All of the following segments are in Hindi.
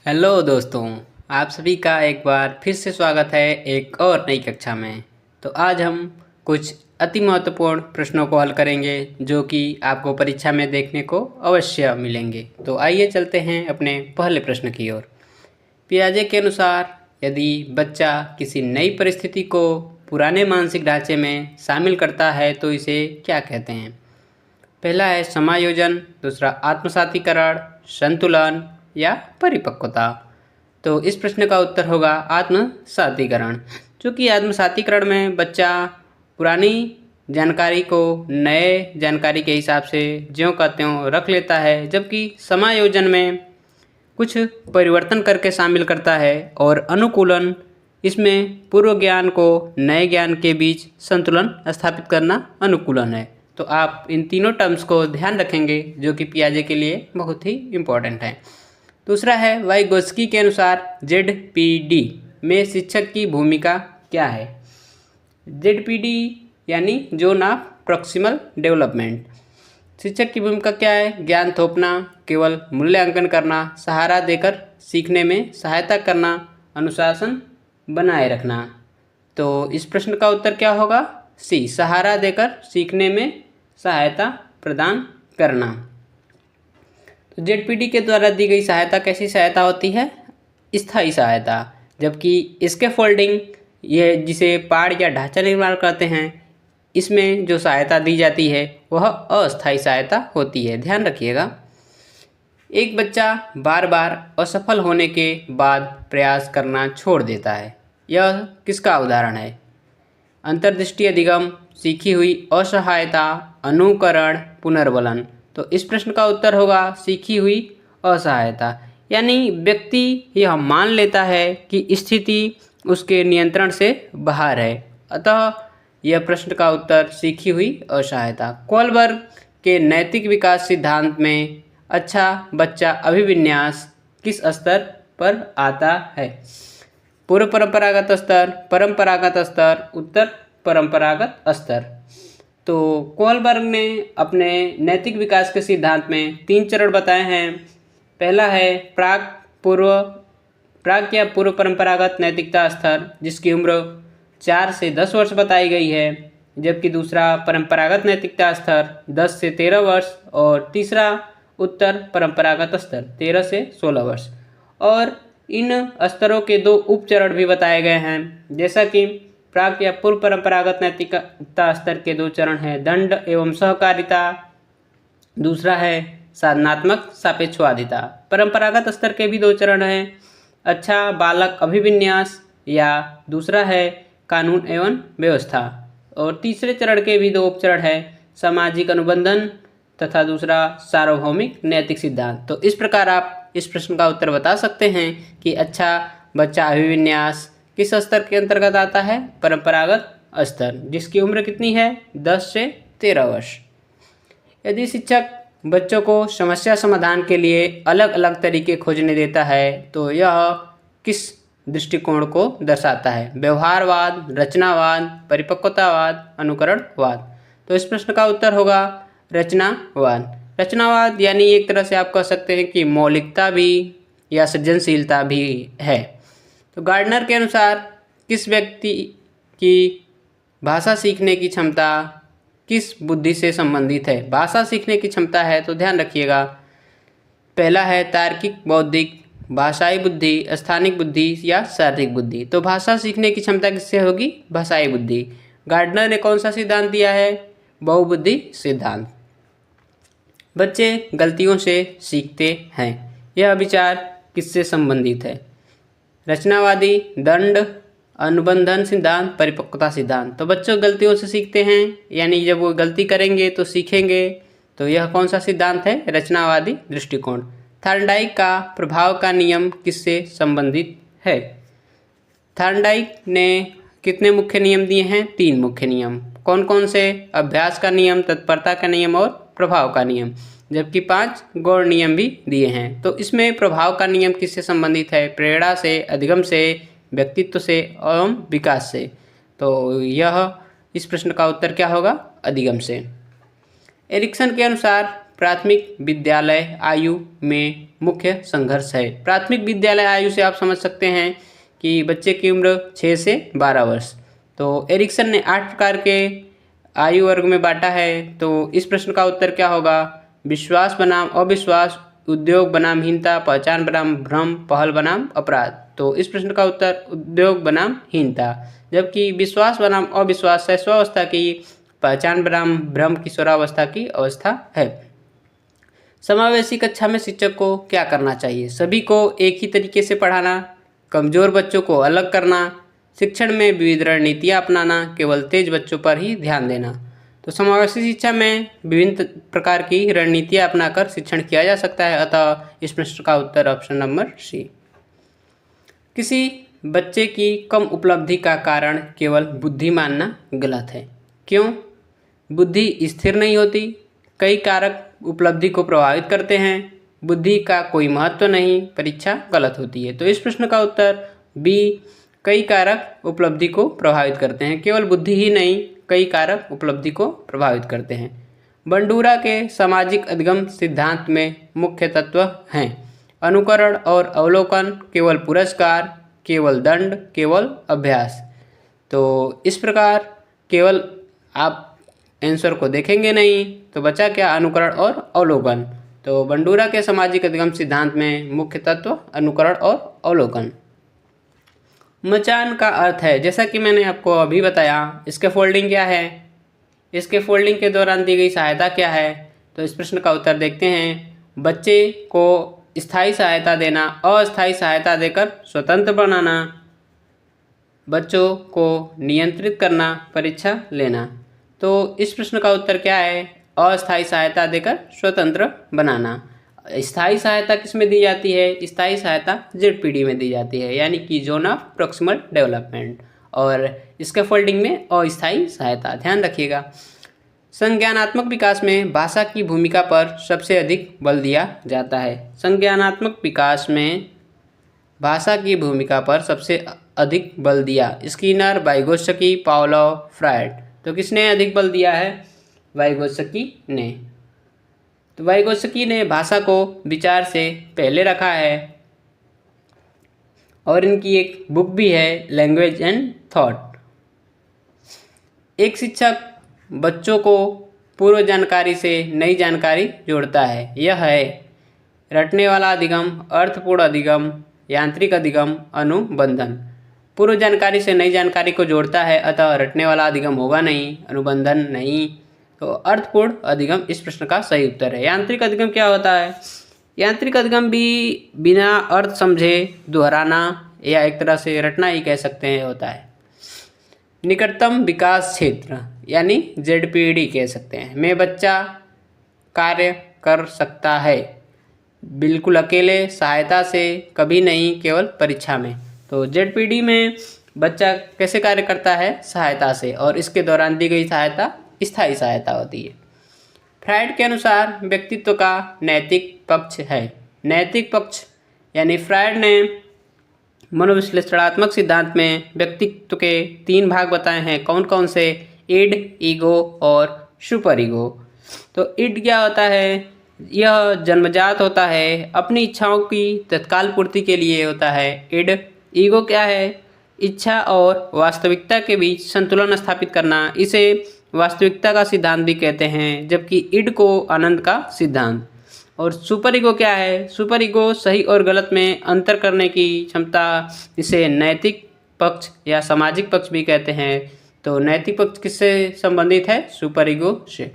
हेलो दोस्तों, आप सभी का एक बार फिर से स्वागत है एक और नई कक्षा में। तो आज हम कुछ अति महत्वपूर्ण प्रश्नों को हल करेंगे जो कि आपको परीक्षा में देखने को अवश्य मिलेंगे। तो आइए चलते हैं अपने पहले प्रश्न की ओर। पियाजे के अनुसार यदि बच्चा किसी नई परिस्थिति को पुराने मानसिक ढांचे में शामिल करता है तो इसे क्या कहते हैं? पहला है समायोजन, दूसरा आत्मसातीकरण, संतुलन या परिपक्वता। तो इस प्रश्न का उत्तर होगा आत्मसातीकरण। चूँकि आत्मसातीकरण में बच्चा पुरानी जानकारी को नए जानकारी के हिसाब से ज्यों का त्यों रख लेता है, जबकि समायोजन में कुछ परिवर्तन करके शामिल करता है और अनुकूलन इसमें पूर्व ज्ञान को नए ज्ञान के बीच संतुलन स्थापित करना अनुकूलन है। तो आप इन तीनों टर्म्स को ध्यान रखेंगे जो कि पियाजे के लिए बहुत ही इम्पोर्टेंट है। दूसरा है वाइगोत्स्की के अनुसार जेडपीडी में शिक्षक की भूमिका क्या है? जेडपीडी यानी जोन ऑफ प्रॉक्सिमल डेवलपमेंट। शिक्षक की भूमिका क्या है? ज्ञान थोपना, केवल मूल्यांकन करना, सहारा देकर सीखने में सहायता करना, अनुशासन बनाए रखना। तो इस प्रश्न का उत्तर क्या होगा? सी, सहारा देकर सीखने में सहायता प्रदान करना। तो जेडपीडी के द्वारा दी गई सहायता कैसी सहायता होती है? स्थायी सहायता, जबकि इसके फोल्डिंग ये जिसे पाड़ या ढांचा निर्माण करते हैं, इसमें जो सहायता दी जाती है वह अस्थायी सहायता होती है। ध्यान रखिएगा। एक बच्चा बार बार असफल होने के बाद प्रयास करना छोड़ देता है, यह किसका उदाहरण है? अंतर्दृष्टि अधिगम, सीखी हुई असहायता, अनुकरण, पुनर्बलन। तो इस प्रश्न का उत्तर होगा सीखी हुई असहायता। यानी व्यक्ति यह मान लेता है कि स्थिति उसके नियंत्रण से बाहर है, अतः यह प्रश्न का उत्तर सीखी हुई असहायता। कोलबर्ग के नैतिक विकास सिद्धांत में अच्छा बच्चा अभिविन्यास किस स्तर पर आता है? पूर्व परंपरागत स्तर, परंपरागत स्तर, उत्तर परंपरागत स्तर। तो कोलबर्ग ने अपने नैतिक विकास के सिद्धांत में 3 चरण बताए हैं। पहला है प्राक या पूर्व परंपरागत नैतिकता स्तर, जिसकी उम्र 4 से 10 वर्ष बताई गई है, जबकि दूसरा परंपरागत नैतिकता स्तर 10 से 13 वर्ष और तीसरा उत्तर परंपरागत स्तर 13 से 16 वर्ष। और इन स्तरों के 2 उपचरण भी बताए गए हैं, जैसा कि प्राक या पूर्व परंपरागत नैतिकता स्तर के 2 चरण हैं, दंड एवं सहकारिता, दूसरा है साधनात्मक सापेक्षवादिता। परंपरागत स्तर के भी 2 चरण हैं, अच्छा बालक अभिविन्यास या दूसरा है कानून एवं व्यवस्था। और तीसरे चरण के भी 2 उपचरण हैं, सामाजिक अनुबंधन तथा दूसरा सार्वभौमिक नैतिक सिद्धांत। तो इस प्रकार आप इस प्रश्न का उत्तर बता सकते हैं कि अच्छा बच्चा अभिविन्यास किस स्तर के अंतर्गत आता है? परंपरागत स्तर, जिसकी उम्र कितनी है? 10 से 13 वर्ष। यदि शिक्षक बच्चों को समस्या समाधान के लिए अलग अलग तरीके खोजने देता है तो यह किस दृष्टिकोण को दर्शाता है? व्यवहारवाद, रचनावाद, परिपक्वतावाद, अनुकरणवाद। तो इस प्रश्न का उत्तर होगा रचनावाद। रचनावाद यानी एक तरह से आप कह सकते हैं कि मौलिकता भी या सृजनशीलता भी है। तो गार्डनर के अनुसार किस व्यक्ति की भाषा सीखने की क्षमता किस बुद्धि से संबंधित है? भाषा सीखने की क्षमता है तो ध्यान रखिएगा, पहला है तार्किक बौद्धिक, भाषाई बुद्धि, स्थानिक बुद्धि या शारीरिक बुद्धि। तो भाषा सीखने की क्षमता किससे होगी? भाषाई बुद्धि। गार्डनर ने कौन सा सिद्धांत दिया है? बहुबुद्धि सिद्धांत। बच्चे गलतियों से सीखते हैं, यह विचार किससे संबंधित है? रचनावादी, दंड, अनुबंधन सिद्धांत, परिपक्वता सिद्धांत। तो बच्चों गलतियों से सीखते हैं, यानी जब वो गलती करेंगे तो सीखेंगे। तो यह कौन सा सिद्धांत है? रचनावादी दृष्टिकोण। थॉर्नडाइक का प्रभाव का नियम किससे संबंधित है? थॉर्नडाइक ने कितने मुख्य नियम दिए हैं? 3 मुख्य नियम। कौन कौन से? अभ्यास का नियम, तत्परता का नियम और प्रभाव का नियम, जबकि 5 गौण नियम भी दिए हैं। तो इसमें प्रभाव का नियम किससे संबंधित है? प्रेरणा से, अधिगम से, व्यक्तित्व से एवं विकास से। तो यह इस प्रश्न का उत्तर क्या होगा? अधिगम से। एरिक्सन के अनुसार प्राथमिक विद्यालय आयु में मुख्य संघर्ष है? प्राथमिक विद्यालय आयु से आप समझ सकते हैं कि बच्चे की उम्र 6 से 12 वर्ष। तो एरिक्सन ने 8 प्रकार के आयु वर्ग में बांटा है। तो इस प्रश्न का उत्तर क्या होगा? विश्वास बनाम अविश्वास, उद्योग बनाम हीनता, पहचान बनाम भ्रम, पहल बनाम अपराध। तो इस प्रश्न का उत्तर उद्योग बनाम हीनता, जबकि विश्वास बनाम अविश्वास शैशवावस्था की, पहचान बनाम भ्रम किशोरावस्था की अवस्था है। समावेशी कक्षा में शिक्षक को क्या करना चाहिए? सभी को एक ही तरीके से पढ़ाना, कमजोर बच्चों को अलग करना, शिक्षण में विविध रणनीतियाँ अपनाना, केवल तेज बच्चों पर ही ध्यान देना। तो समावेशी शिक्षा में विभिन्न प्रकार की रणनीतियाँ अपनाकर शिक्षण किया जा सकता है, अतः इस प्रश्न का उत्तर ऑप्शन नंबर सी। किसी बच्चे की कम उपलब्धि का कारण केवल बुद्धि मानना गलत है। क्यों? बुद्धि स्थिर नहीं होती, कई कारक उपलब्धि को प्रभावित करते हैं, बुद्धि का कोई महत्व नहीं, परीक्षा गलत होती है। तो इस प्रश्न का उत्तर बी, कई कारक उपलब्धि को प्रभावित करते हैं, केवल बुद्धि ही नहीं, कई कारक उपलब्धि को प्रभावित करते हैं। बंडूरा के सामाजिक अधिगम सिद्धांत में मुख्य तत्व हैं अनुकरण और अवलोकन, केवल पुरस्कार, केवल दंड, केवल अभ्यास। तो इस प्रकार केवल आप आंसर को देखेंगे नहीं तो बचा क्या? अनुकरण और अवलोकन। तो बंडूरा के सामाजिक अधिगम सिद्धांत में मुख्य तत्व अनुकरण और अवलोकन। मचान का अर्थ है, जैसा कि मैंने आपको अभी बताया, इसके फोल्डिंग क्या है, इसके फोल्डिंग के दौरान दी गई सहायता क्या है? तो इस प्रश्न का उत्तर देखते हैं। बच्चे को स्थायी सहायता देना, अस्थायी सहायता देकर स्वतंत्र बनाना, बच्चों को नियंत्रित करना, परीक्षा लेना। तो इस प्रश्न का उत्तर क्या है? अस्थायी सहायता देकर स्वतंत्र बनाना। स्थायी सहायता किस में दी जाती है? स्थायी सहायता जेडपीडी में दी जाती है, यानी कि जोन ऑफ प्रॉक्सिमल डेवलपमेंट, और इसके फोल्डिंग में अस्थायी सहायता, ध्यान रखिएगा। संज्ञानात्मक विकास में भाषा की भूमिका पर सबसे अधिक बल दिया जाता है। संज्ञानात्मक विकास में भाषा की भूमिका पर सबसे अधिक बल दिया, स्किनर, वाइगोत्स्की, पावलोव, फ्रायड। तो किसने अधिक बल दिया है? वाइगोत्स्की ने। तो वाइगोत्स्की ने भाषा को विचार से पहले रखा है, और इनकी एक बुक भी है, लैंग्वेज एंड थॉट। एक शिक्षक बच्चों को पूर्व जानकारी से नई जानकारी जोड़ता है। यह है रटने वाला अधिगम, अर्थपूर्ण अधिगम, यांत्रिक अधिगम, अनुबंधन। पूर्व जानकारी से नई जानकारी को जोड़ता है, अतः रटने वाला अधिगम होगा नहीं, अनुबंधन नहीं। तो अर्थपूर्ण अधिगम इस प्रश्न का सही उत्तर है। यांत्रिक अधिगम क्या होता है? यांत्रिक अधिगम भी बिना अर्थ समझे दोहराना, या एक तरह से रटना ही कह सकते हैं, होता है। निकटतम विकास क्षेत्र यानी जेडपीडी कह सकते हैं, में बच्चा कार्य कर सकता है, बिल्कुल अकेले, सहायता से, कभी नहीं, केवल परीक्षा में। तो जेडपीडी में बच्चा कैसे कार्य करता है? सहायता से, और इसके दौरान दी गई सहायता स्थायी सहायता होती है। फ्रायड के अनुसार व्यक्तित्व का नैतिक पक्ष है। नैतिक पक्ष यानी फ्रायड ने मनोविश्लेषणात्मक सिद्धांत में व्यक्तित्व के 3 भाग बताए हैं। कौन कौन से? इड, ईगो और सुपर ईगो। तो इड क्या होता है? यह जन्मजात होता है, अपनी इच्छाओं की तत्काल पूर्ति के लिए होता है इड। ईगो क्या है? इच्छा और वास्तविकता के बीच संतुलन स्थापित करना, इसे वास्तविकता का सिद्धांत भी कहते हैं, जबकि इड को आनंद का सिद्धांत। और सुपर ईगो क्या है? सुपर ईगो सही और गलत में अंतर करने की क्षमता, इसे नैतिक पक्ष या सामाजिक पक्ष भी कहते हैं। तो नैतिक पक्ष किससे संबंधित है? सुपर ईगो से।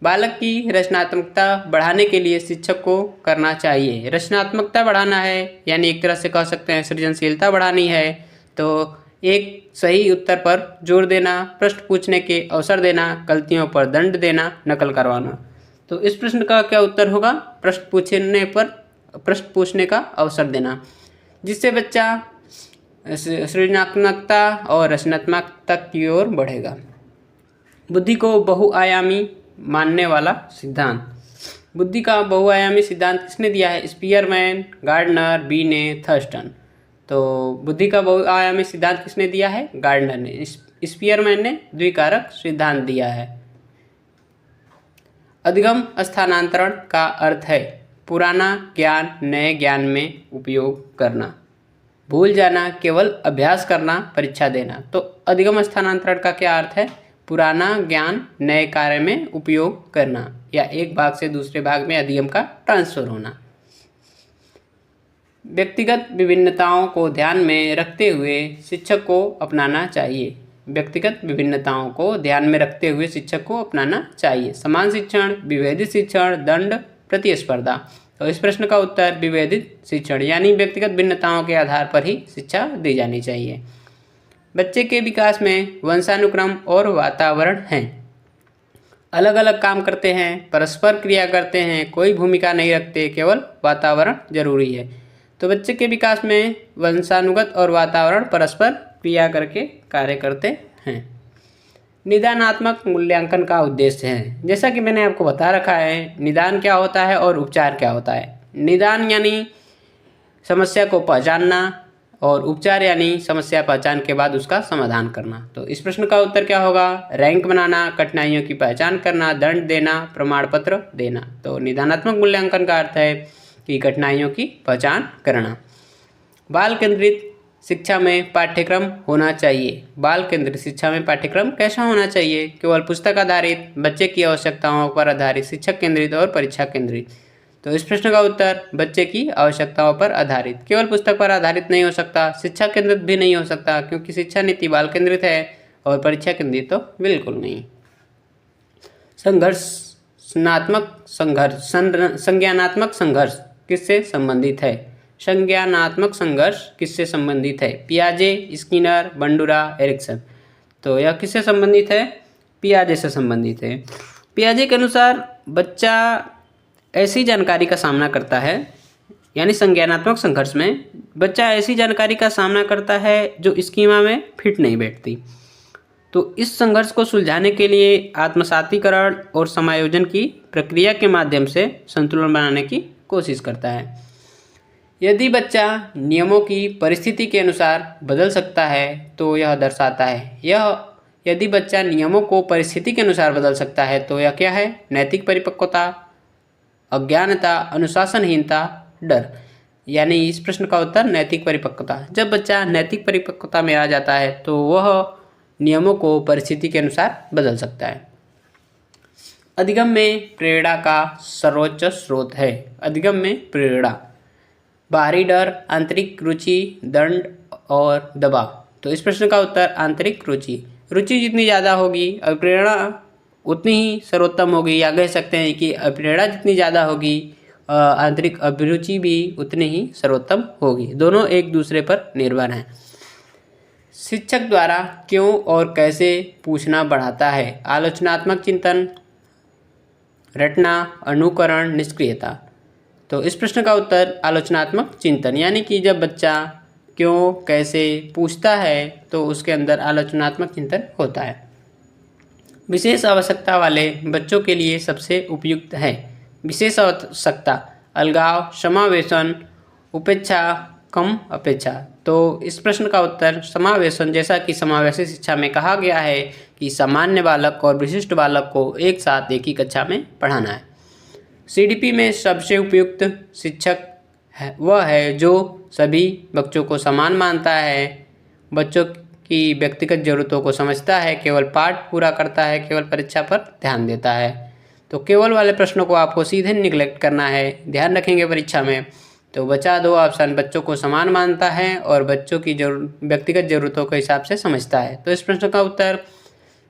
बालक की रचनात्मकता बढ़ाने के लिए शिक्षक को करना चाहिए। रचनात्मकता बढ़ाना है, यानी एक तरह से कह सकते हैं सृजनशीलता बढ़ानी है, तो एक सही उत्तर पर जोर देना, प्रश्न पूछने के अवसर देना, गलतियों पर दंड देना, नकल करवाना। तो इस प्रश्न का क्या उत्तर होगा? प्रश्न पूछने का अवसर देना, जिससे बच्चा सृजनात्मकता और रचनात्मकता की ओर बढ़ेगा। बुद्धि को बहुआयामी मानने वाला सिद्धांत। बुद्धि का बहुआयामी सिद्धांत किसने दिया है? स्पीयरमैन, गार्डनर, बी ने, थर्स्टन। तो बुद्धि का बहुआयामी सिद्धांत किसने दिया है? गार्डनर ने। स्पीयरमैन ने द्विकारक सिद्धांत दिया है। अधिगम स्थानांतरण का अर्थ है पुराना ज्ञान नए ज्ञान में उपयोग करना। भूल जाना, केवल अभ्यास करना, परीक्षा देना। तो अधिगम स्थानांतरण का क्या अर्थ है? पुराना ज्ञान नए कार्य में उपयोग करना या एक भाग से दूसरे भाग में अधिगम का ट्रांसफर होना। व्यक्तिगत विभिन्नताओं को ध्यान में रखते हुए शिक्षक को अपनाना चाहिए। व्यक्तिगत विभिन्नताओं को ध्यान में रखते हुए शिक्षक को अपनाना चाहिए। समान शिक्षण, विभेदित शिक्षण, दंड, प्रतिस्पर्धा। तो इस प्रश्न का उत्तर विभेदित शिक्षण यानी व्यक्तिगत भिन्नताओं के आधार पर ही शिक्षा दी जानी चाहिए। बच्चे के विकास में वंशानुक्रम और वातावरण हैं। अलग अलग काम करते हैं, परस्पर क्रिया करते हैं, कोई भूमिका नहीं रखते, केवल वातावरण जरूरी है। तो बच्चे के विकास में वंशानुगत और वातावरण परस्पर क्रिया करके कार्य करते हैं। निदानात्मक मूल्यांकन का उद्देश्य है। जैसा कि मैंने आपको बता रखा है, निदान क्या होता है और उपचार क्या होता है। निदान यानी समस्या को पहचानना और उपचार यानी समस्या पहचान के बाद उसका समाधान करना। तो इस प्रश्न का उत्तर क्या होगा? रैंक बनाना, कठिनाइयों की पहचान करना, दंड देना, प्रमाण पत्र देना। तो निदानात्मक मूल्यांकन का अर्थ है कि कठिनाइयों की पहचान करना। बाल केंद्रित शिक्षा में पाठ्यक्रम होना चाहिए। बाल केंद्रित शिक्षा में पाठ्यक्रम कैसा होना चाहिए? केवल पुस्तक आधारित, बच्चे की आवश्यकताओं पर आधारित, शिक्षक केंद्रित और परीक्षा केंद्रित। तो इस प्रश्न का उत्तर बच्चे की आवश्यकताओं पर आधारित। केवल पुस्तक पर आधारित नहीं हो सकता, शिक्षा केंद्रित भी नहीं हो सकता, क्योंकि शिक्षा नीति बाल केंद्रित है और परीक्षा केंद्रित तो बिल्कुल नहीं। संज्ञानात्मक संघर्ष किससे संबंधित है? संज्ञानात्मक संघर्ष किससे संबंधित है? पियाजे, स्किनर, बंडूरा, एरिक्सन। तो यह किससे संबंधित है? पियाजे से संबंधित है। पियाजे के अनुसार बच्चा ऐसी जानकारी का सामना करता है, यानी संज्ञानात्मक संघर्ष में बच्चा ऐसी जानकारी का सामना करता है जो स्कीमा में फिट नहीं बैठती। तो इस संघर्ष को सुलझाने के लिए आत्मसातीकरण और समायोजन की प्रक्रिया के माध्यम से संतुलन बनाने की कोशिश करता है। यदि बच्चा नियमों की परिस्थिति के अनुसार बदल सकता है तो यह दर्शाता है यदि बच्चा नियमों को परिस्थिति के अनुसार बदल सकता है तो यह क्या है? नैतिक परिपक्वता, अज्ञानता, अनुशासनहीनता, डर। यानी इस प्रश्न का उत्तर नैतिक परिपक्वता। जब बच्चा नैतिक परिपक्वता में आ जाता है तो वह नियमों को परिस्थिति के अनुसार बदल सकता है। अधिगम में प्रेरणा का सर्वोच्च स्रोत है। अधिगम में प्रेरणा, बाहरी डर, आंतरिक रुचि, दंड और दबाव। तो इस प्रश्न का उत्तर आंतरिक रुचि। रुचि जितनी ज़्यादा होगी और प्रेरणा उतनी ही सर्वोत्तम होगी, या कह सकते हैं कि प्रेरणा जितनी ज़्यादा होगी आंतरिक अभिरुचि भी उतनी ही सर्वोत्तम होगी। दोनों एक दूसरे पर निर्भर हैं। शिक्षक द्वारा क्यों और कैसे पूछना बढ़ाता है? आलोचनात्मक चिंतन, रटना, अनुकरण, निष्क्रियता। तो इस प्रश्न का उत्तर आलोचनात्मक चिंतन, यानी कि जब बच्चा क्यों कैसे पूछता है तो उसके अंदर आलोचनात्मक चिंतन होता है। विशेष आवश्यकता वाले बच्चों के लिए सबसे उपयुक्त है। विशेष आवश्यकता, अलगाव, समावेशन, उपेक्षा, कम अपेक्षा। तो इस प्रश्न का उत्तर समावेशन, जैसा कि समावेशी शिक्षा में कहा गया है कि सामान्य बालक और विशिष्ट बालक को एक साथ एक ही कक्षा में पढ़ाना है। सीडीपी में सबसे उपयुक्त शिक्षक वह है जो सभी बच्चों को समान मानता है, बच्चों की व्यक्तिगत ज़रूरतों को समझता है, केवल पाठ पूरा करता है, केवल परीक्षा पर ध्यान देता है। तो केवल वाले प्रश्नों को आपको सीधे निगलेक्ट करना है, ध्यान रखेंगे परीक्षा में। तो बचा दो ऑप्शन, बच्चों को समान मानता है और बच्चों की व्यक्तिगत ज़रूरतों के हिसाब से समझता है। तो इस प्रश्न का उत्तर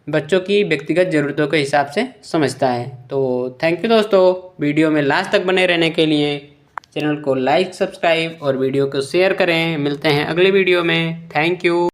बच्चों की व्यक्तिगत ज़रूरतों के हिसाब से समझता है। तो थैंक यू दोस्तों, वीडियो में लास्ट तक बने रहने के लिए। चैनल को लाइक, सब्सक्राइब और वीडियो को शेयर करें। मिलते हैं अगले वीडियो में। Thank you.